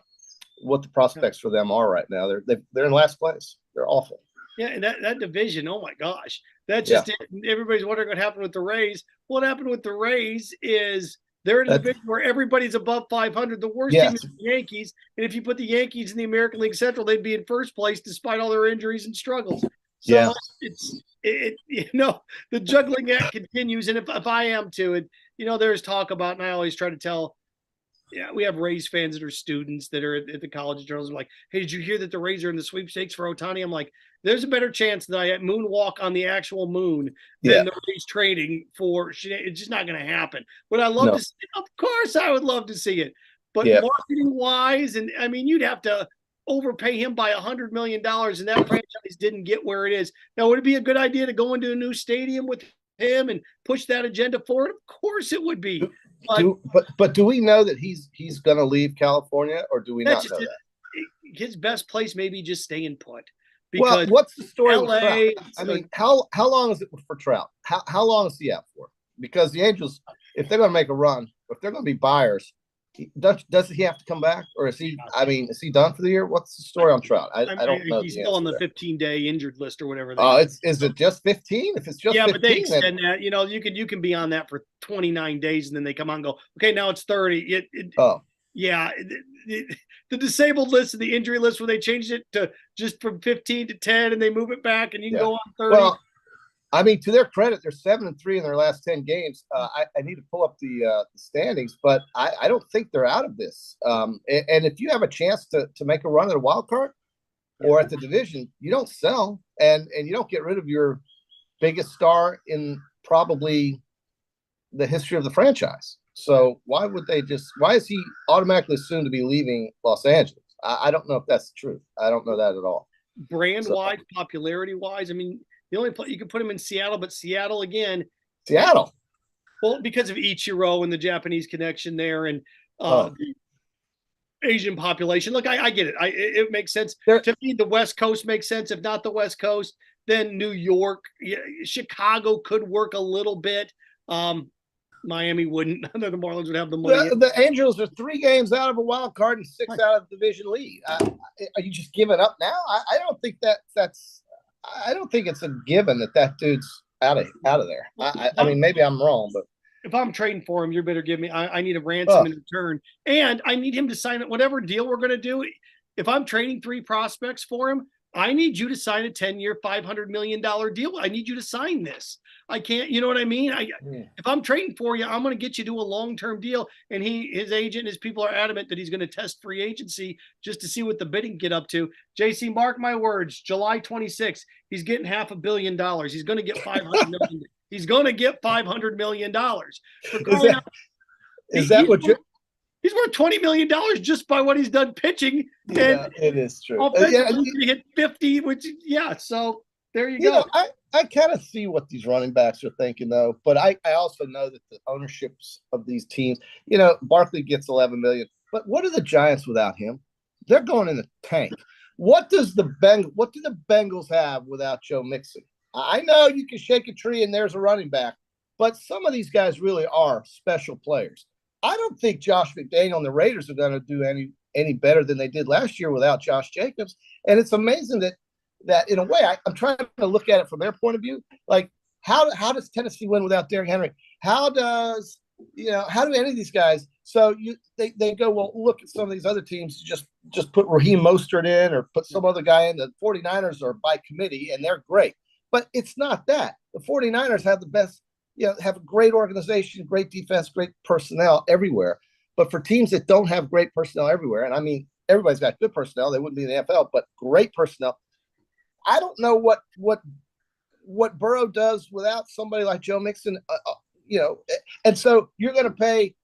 prospects for them are right now. They're in last place. They're awful. Yeah, and that division, oh my gosh. That's just it. Everybody's wondering what happened with the Rays. What happened with the Rays is they're in a division where everybody's above 500. The worst team is the Yankees. And if you put the Yankees in the American League Central, they'd be in first place despite all their injuries and struggles. So the juggling act continues. And if I am too, there's talk about, and I always try to tell, we have Rays fans that are students that are at the college journalism like, hey, did you hear that the Rays are in the sweepstakes for Ohtani? I'm like, there's a better chance that I moonwalk on the actual moon than the Rays trading for. It's just not going to happen. Would I love to see it? Of course I would love to see it. But marketing wise, and I mean, you'd have to overpay him by $100 million, and that franchise didn't get where it is. Now, would it be a good idea to go into a new stadium with him and push that agenda forward? Of course it would be. But do we know that he's going to leave California, or do we not know that? His best place maybe just staying put. because what's the story with LA, Trout? I mean, how long is it for Trout? How long is he out for? Because the Angels, if they're going to make a run, if they're going to be buyers, does he have to come back, or is he? I mean, is he done for the year? What's the story on Trout? I don't know. He's still on the 15-day injured list or whatever. Is it just 15? If it's just 15, but they extend that. You know, you can be on that for 29 days, and then they come on and go, okay, now it's 30. The disabled list and the injury list, when they changed it to just from 15 to 10, and they move it back, and you can go on 30. Well, I mean, to their credit, they're 7-3 in their last 10 games. I need to pull up the standings, but I don't think they're out of this. And if you have a chance to make a run at a wild card or at the division, you don't sell and you don't get rid of your biggest star in probably the history of the franchise. So why is he automatically assumed to be leaving Los Angeles? I don't know if that's the truth. I don't know that at all. Brand-wise, popularity-wise, I mean, the only place you can put him in Seattle, but Seattle again. Seattle. Well, because of Ichiro and the Japanese connection there and the Asian population. Look, I get it. It makes sense. To me, the West Coast makes sense. If not the West Coast, then New York. Chicago could work a little bit. Miami wouldn't. The Marlins would have the money. The Angels are 3 games out of a wild card and 6 out of the division lead. Are you just giving up now? I don't think that's. I don't think it's a given that dude's out of there. I mean, maybe I'm wrong, but if I'm trading for him, you better give me. I need a ransom in return, and I need him to sign it. Whatever deal we're going to do, if I'm trading 3 prospects for him, I need you to sign a 10-year, $500 million deal. I need you to sign this. I can't, you know what I mean? If I'm trading for you, I'm going to get you to a long-term deal. And his agent, his people are adamant that he's going to test free agency just to see what the bidding get up to. JC, mark my words, July 26th, he's getting $500 million. He's going to get $500 million. He's going to get $500 million. He's worth $20 million just by what he's done pitching. Yeah, it is true. He hit 50, which, so there you go. I kind of see what these running backs are thinking, though. But I also know that the ownerships of these teams, Barkley gets $11 million. But what are the Giants without him? They're going in the tank. What do the Bengals have without Joe Mixon? I know you can shake a tree and there's a running back, but some of these guys really are special players. I don't think Josh McDaniel and the Raiders are going to do any better than they did last year without Josh Jacobs. And it's amazing that in a way, I'm trying to look at it from their point of view. Like, how does Tennessee win without Derrick Henry? How do any of these guys? So they go, well, look at some of these other teams. Just put Raheem Mostert in or put some other guy in. The 49ers are by committee, and they're great. But it's not that. The 49ers have the best, have a great organization, great defense, great personnel everywhere. But for teams that don't have great personnel everywhere, and I mean, everybody's got good personnel. They wouldn't be in the NFL, but great personnel. I don't know what Burrow does without somebody like Joe Mixon, and so you're going to pay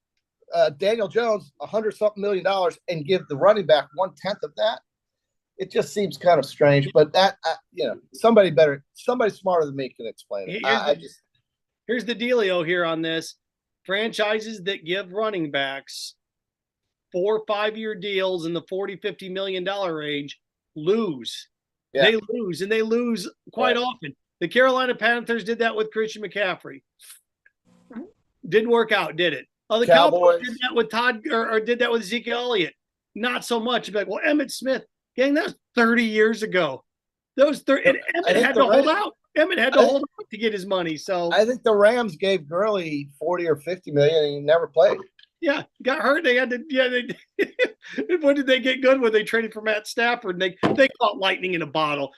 Daniel Jones $100-something million and give the running back 1/10 of that. It just seems kind of strange, but that somebody smarter than me can explain it. Here's the dealio here on this: franchises that give running backs 4 or 5-year deals in the $40-50 million range lose. Yeah. They lose, and they lose quite often. The Carolina Panthers did that with Christian McCaffrey. Didn't work out, did it? The Cowboys did that with or did that with Ezekiel Elliott. Not so much. You'd be like, well, Emmitt Smith, gang, that was 30 years ago. Those 30, and Emmitt had to hold out. Emmitt had to hold out to get his money. So I think the Rams gave Gurley $40 or $50 million, and he never played. Yeah, got hurt. They had to. Yeah, when did they get good? When they traded for Matt Stafford, they caught lightning in a bottle.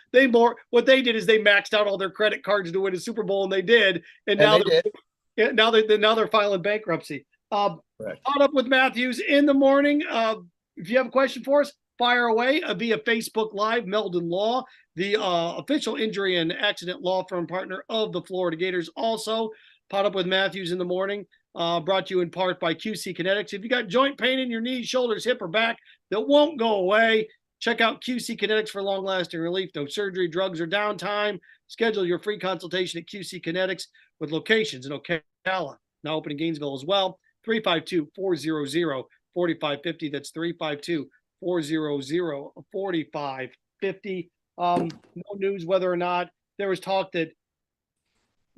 What they did is they maxed out all their credit cards to win a Super Bowl, and they did. And now they're filing bankruptcy. PodUp with Matthews in the morning. If you have a question for us, fire away via Facebook Live. Meldon Law, the official injury and accident law firm partner of the Florida Gators. Also, PodUp with Matthews in the morning. Brought to you in part by QC Kinetics. If you got joint pain in your knees, shoulders, hip, or back that won't go away, check out QC Kinetics for long-lasting relief. No surgery, drugs, or downtime. Schedule your free consultation at QC Kinetics with locations in Ocala. Now open in Gainesville as well. 352-400-4550. That's 352-400-4550. No news whether or not there was talk that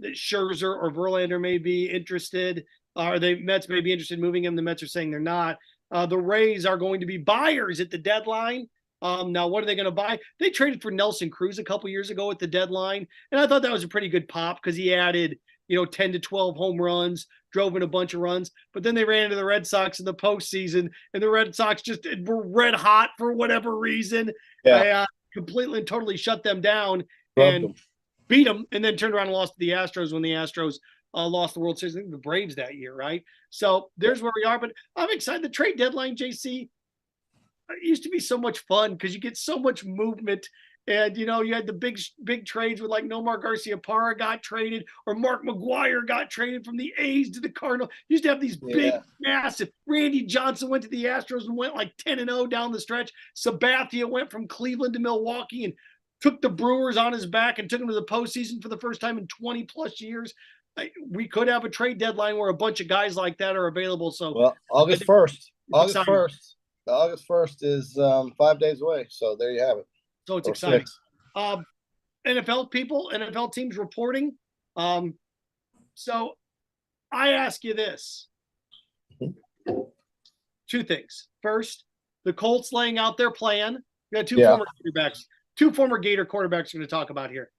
Scherzer or Verlander may be interested, or the Mets may be interested in moving him. The Mets are saying they're not. The Rays are going to be buyers at the deadline. Now, what are they going to buy? They traded for Nelson Cruz a couple years ago at the deadline, and I thought that was a pretty good pop because he added, 10 to 12 home runs, drove in a bunch of runs. But then they ran into the Red Sox in the postseason, and the Red Sox just were red hot for whatever reason. Yeah. Completely and totally shut them down and beat them, and then turned around and lost to the Astros when the Astros lost the World Series. I think the Braves that year, right? So there's where we are. But I'm excited. The trade deadline, JC, it used to be so much fun because you get so much movement. And, you had the big trades with like Nomar Garciaparra got traded, or Mark McGwire got traded from the A's to the Cardinals. You used to have these big, massive. Randy Johnson went to the Astros and went like 10-0 down the stretch. Sabathia went from Cleveland to Milwaukee and took the Brewers on his back and took them to the postseason for the first time in 20 plus years. We could have a trade deadline where a bunch of guys like that are available. So, August 1st is 5 days away. So there you have it. So it's exciting. NFL people, NFL teams reporting. So I ask you this. Two things. First, the Colts laying out their plan. We got two former Gator quarterbacks we're going to talk about here.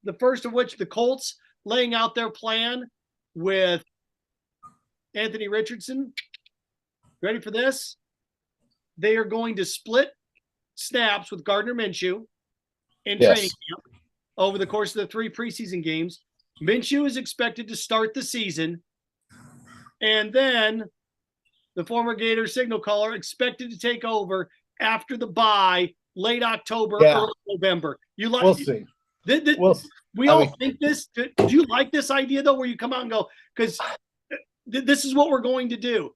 The first of which, the Colts laying out their plan with Anthony Richardson. Ready for this? They are going to split snaps with Gardner Minshew in training camp over the course of the 3 preseason games. Minshew is expected to start the season, and then the former Gator signal caller expected to take over after the bye, late October, early November. We'll see. We all think this. Do you like this idea though, where you come out and go, because this is what we're going to do?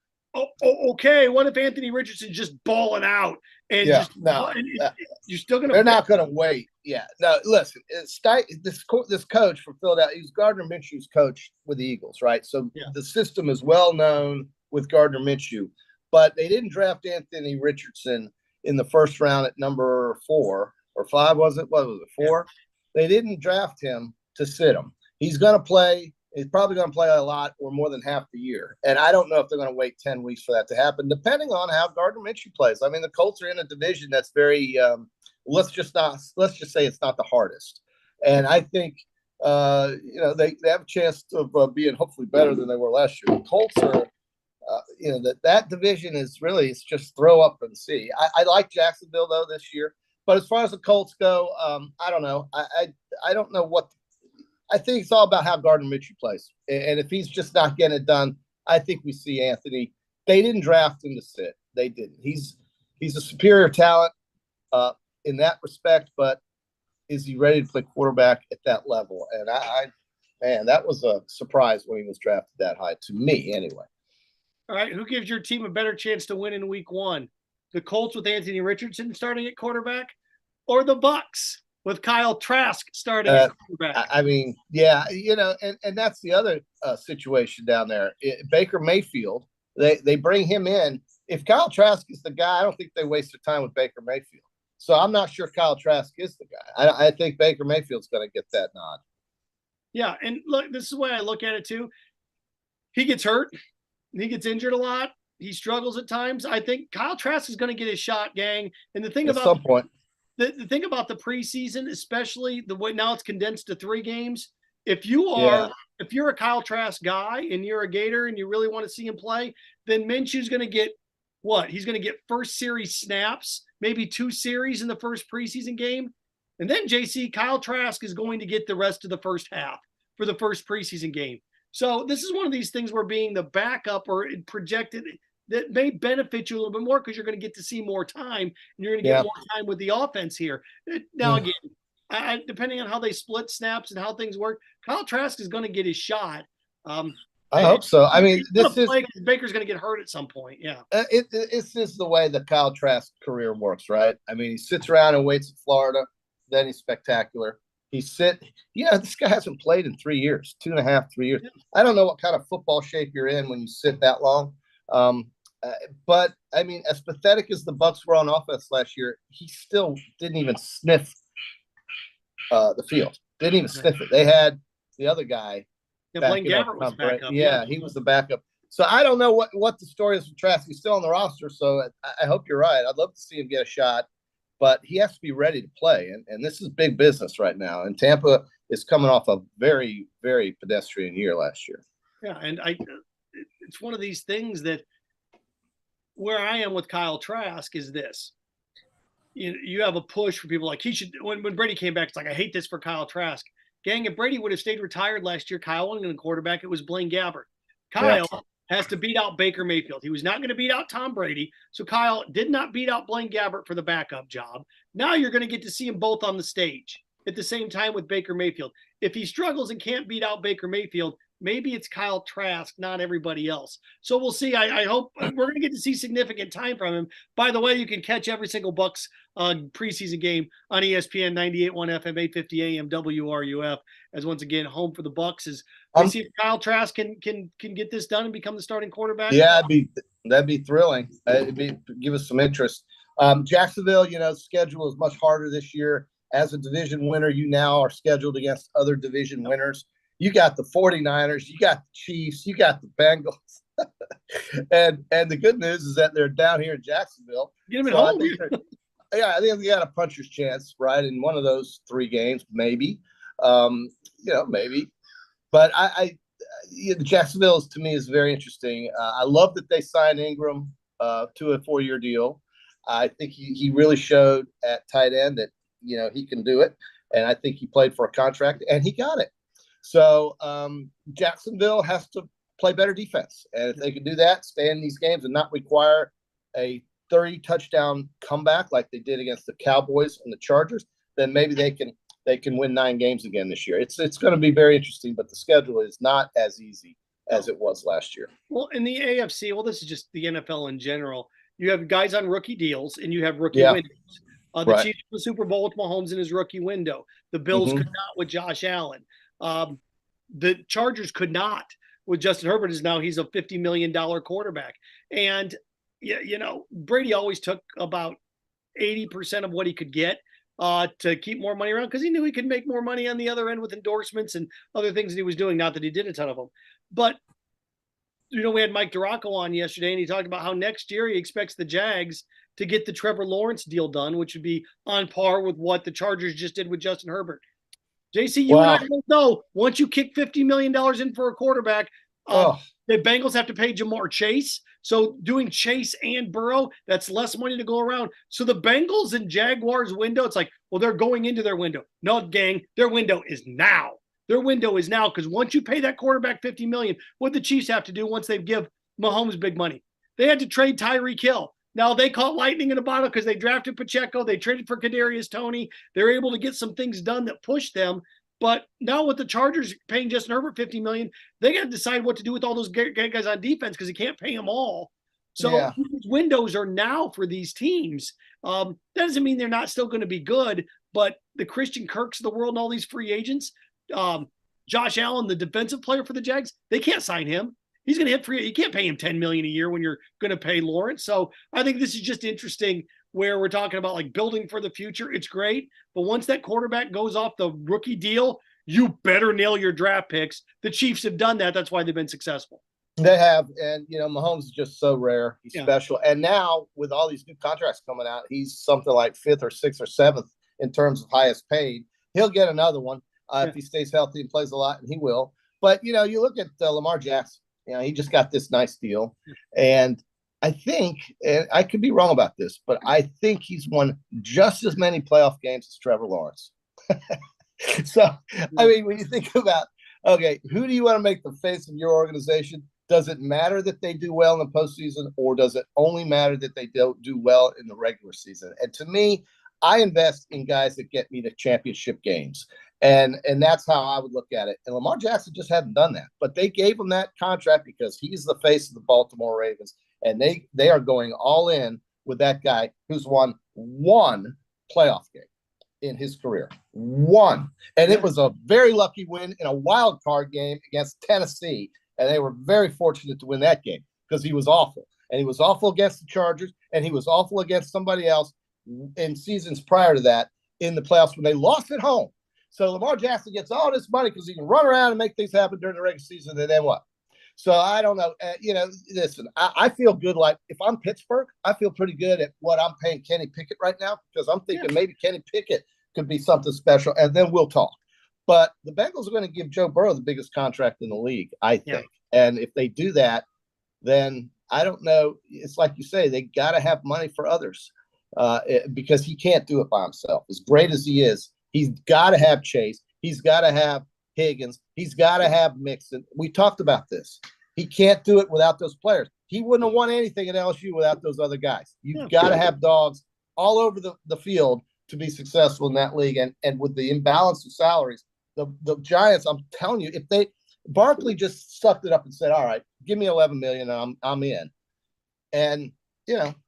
Okay. What if Anthony Richardson's just balling out? And you're still going to. They're not going to wait. Yeah. No, listen. This coach from Philadelphia, he's Gardner Minshew's coach with the Eagles, right? So the system is well known with Gardner Minshew, but they didn't draft Anthony Richardson in the first round at number 4 or 5. Was it? What was it? 4? Yeah. They didn't draft him to sit him. He's going to play. He's probably going to play a lot or more than half the year. And I don't know if they're going to wait 10 weeks for that to happen, depending on how Gardner Minshew plays. I mean, the Colts are in a division that's very, let's just say it's not the hardest. And I think, they have a chance of being hopefully better than they were last year. The Colts are, that division is really, it's just throw up and see. I like Jacksonville, though, this year. But as far as the Colts go, I don't know. I don't know what. I think it's all about how Gardner Minshew plays. And if he's just not getting it done, I think we see Anthony. They didn't draft him to sit. They didn't. He's a superior talent in that respect, but is he ready to play quarterback at that level? And man, that was a surprise when he was drafted that high, to me anyway. All right, who gives your team a better chance to win in week 1? The Colts with Anthony Richardson starting at quarterback, or the Bucks with Kyle Trask starting at quarterback? I mean, yeah, and that's the other situation down there. Baker Mayfield, they bring him in. If Kyle Trask is the guy, I don't think they waste their time with Baker Mayfield. So I'm not sure Kyle Trask is the guy. I think Baker Mayfield's going to get that nod. Yeah, and look, this is the way I look at it too. He gets hurt. He gets injured a lot. He struggles at times. I think Kyle Trask is going to get his shot, gang. And the thing at some point. The thing about the preseason, especially the way now it's condensed to 3 games, if you're a Kyle Trask guy and you're a Gator and you really want to see him play, then Minshew's going to get what? He's going to get first series snaps, maybe 2 series in the first preseason game. And then JC, Kyle Trask is going to get the rest of the first half for the first preseason game. So this is one of these things where being the backup or projected that may benefit you a little bit more because you're going to get to see more time and you're going to get more time with the offense here. Now, again, depending on how they split snaps and how things work, Kyle Trask is going to get his shot. I hope so. I mean, Baker's going to get hurt at some point. Yeah. It's just the way the Kyle Trask career works, right? I mean, he sits around and waits in Florida. Then he's spectacular. This guy hasn't played in 3 years, 2.5, 3 years. I don't know what kind of football shape you're in when you sit that long. But I mean, as pathetic as the Bucks were on offense last year, he still didn't even sniff the field. Didn't even sniff it. They had the other guy. Yeah, Blaine Gabbert was backup. Yeah, he was the backup. So I don't know what the story is for Trask. He's still on the roster, so I hope you're right. I'd love to see him get a shot, but he has to be ready to play. And this is big business right now. And Tampa is coming off a very, very pedestrian year last year. Yeah, and it's one of these things that where I am with Kyle Trask is this. You have a push for people like he should. When Brady came back, it's like, I hate this for Kyle Trask. Gang, if Brady would have stayed retired last year, Kyle wasn't going to quarterback. It was Blaine Gabbert. Kyle has to beat out Baker Mayfield. He was not going to beat out Tom Brady. So Kyle did not beat out Blaine Gabbert for the backup job. Now you're going to get to see them both on the stage at the same time with Baker Mayfield. If he struggles and can't beat out Baker Mayfield, maybe it's Kyle Trask, not everybody else. So we'll see. I hope we're going to get to see significant time from him. By the way, you can catch every single Bucks preseason game on ESPN 98.1 FM, 850 AM, WRUF. As once again, home for the Bucks is. We see if Kyle Trask can get this done and become the starting quarterback. Yeah, that'd be thrilling. Give us some interest. Jacksonville, schedule is much harder this year. As a division winner, you now are scheduled against other division winners. You got the 49ers, you got the Chiefs, you got the Bengals. and the good news is that they're down here in Jacksonville. Get them at home. I think they got a puncher's chance, right, in one of those 3 games, maybe. Maybe. But Jacksonville to me is very interesting. I love that they signed Ingram to a 4-year deal. I think he really showed at tight end that he can do it, and I think he played for a contract and he got it. So Jacksonville has to play better defense, and if they can do that, stay in these games and not require a 30-touchdown comeback like they did against the Cowboys and the Chargers, then maybe they can win 9 games again this year. It's going to be very interesting, but the schedule is not as easy as it was last year. Well, in the AFC, this is just the NFL in general. You have guys on rookie deals, and you have rookie windows. The Chiefs won the Super Bowl with Mahomes in his rookie window. The Bills could not with Josh Allen. The Chargers could not with Justin Herbert. He's a $50 million quarterback. And, Brady always took about 80% of what he could get to keep more money around because he knew he could make more money on the other end with endorsements and other things that he was doing. Not that he did a ton of them. But, we had Mike Duraco on yesterday, and he talked about how next year he expects the Jags to get the Trevor Lawrence deal done, which would be on par with what the Chargers just did with Justin Herbert. JC, you and I don't know. Once you kick $50 million in for a quarterback, the Bengals have to pay Jamar Chase. So doing Chase and Burrow, that's less money to go around. So the Bengals and Jaguars window, it's like, well, they're going into their window. No, gang, their window is now. Their window is now because once you pay that quarterback $50 million, what the Chiefs have to do once they give Mahomes big money, they had to trade Tyreek Hill. Now, they caught lightning in a bottle because they drafted Pacheco. They traded for Kadarius Toney. They're able to get some things done that push them. But now with the Chargers paying Justin Herbert $50 million, they got to decide what to do with all those guys on defense because they can't pay them all. So these windows are now for these teams. That doesn't mean they're not still going to be good, but the Christian Kirks of the world and all these free agents, Josh Allen, the defensive player for the Jags, they can't sign him. He's going to hit free. You can't pay him $10 million a year when you're going to pay Lawrence. So I think this is just interesting where we're talking about like building for the future. It's great. But once that quarterback goes off the rookie deal, you better nail your draft picks. The Chiefs have done that. That's why they've been successful. They have. And, Mahomes is just so rare. He's special. And now with all these new contracts coming out, he's something like 5th or 6th or 7th in terms of highest paid. He'll get another one if he stays healthy and plays a lot, and he will. But, you look at Lamar Jackson. He just got this nice deal. And I think, and I could be wrong about this, but I think he's won just as many playoff games as Trevor Lawrence. So, I mean, when you think about, okay, who do you want to make the face of your organization? Does it matter that they do well in the postseason, or does it only matter that they don't do well in the regular season? And to me, I invest in guys that get me to championship games. And that's how I would look at it. And Lamar Jackson just hadn't done that. But they gave him that contract because he's the face of the Baltimore Ravens. And they are going all in with that guy who's won 1 playoff game in his career. 1. And it was a very lucky win in a wild card game against Tennessee. And they were very fortunate to win that game because he was awful. and he was awful against the Chargers, and he was awful against somebody else in seasons prior to that in the playoffs when they lost at home. So Lamar Jackson gets all this money because he can run around and make things happen during the regular season, and then what? So I don't know. Listen, I feel good. Like if I'm Pittsburgh, I feel pretty good at what I'm paying Kenny Pickett right now because I'm thinking maybe Kenny Pickett could be something special, and then we'll talk. But the Bengals are going to give Joe Burrow the biggest contract in the league, I think. Yeah. And if they do that, then I don't know. It's like you say, they got to have money for others because he can't do it by himself. As great as he is, he's got to have Chase. He's got to have Higgins. He's got to have Mixon. We talked about this. He can't do it without those players. He wouldn't have won anything at LSU without those other guys. You've got to have dogs all over the field to be successful in that league. And with the imbalance of salaries, the Giants, I'm telling you, if Barkley just sucked it up and said, all right, give me $11 million and I'm in. And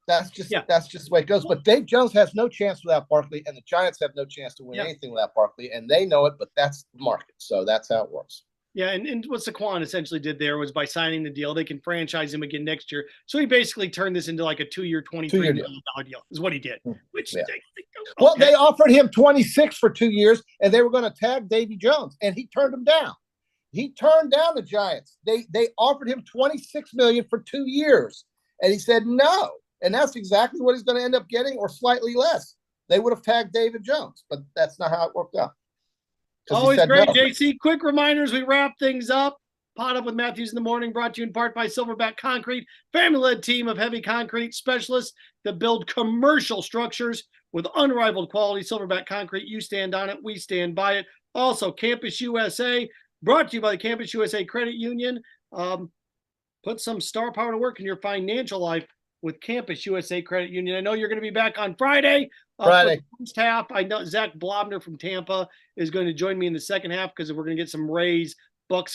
that's just the way it goes. But Dave Jones has no chance without Barkley, and the Giants have no chance to win anything without Barkley, and they know it, but that's the market. So that's how it works. Yeah, and what Saquon essentially did there was by signing the deal, they can franchise him again next year. So he basically turned this into like a 2-year, $23 million deal is what he did. Which Well, they offered him 26 for 2 years, and they were going to tag Davy Jones, and he turned them down. He turned down the Giants. They offered him $26 million for 2 years. And he said no. And that's exactly what he's going to end up getting or slightly less. They would have tagged David Jones, but that's not how it worked out. Always great, no. JC. Quick reminders, we wrap things up. PodUp with Matthews in the morning, brought to you in part by Silverback Concrete, family-led team of heavy concrete specialists that build commercial structures with unrivaled quality. Silverback Concrete, you stand on it, we stand by it. Also, Campus USA, brought to you by the Campus USA Credit Union. Put some star power to work in your financial life with Campus USA Credit Union. I know you're going to be back on Friday. For the first half. I know Zach Blobner from Tampa is going to join me in the second half because we're going to get some Rays Bucks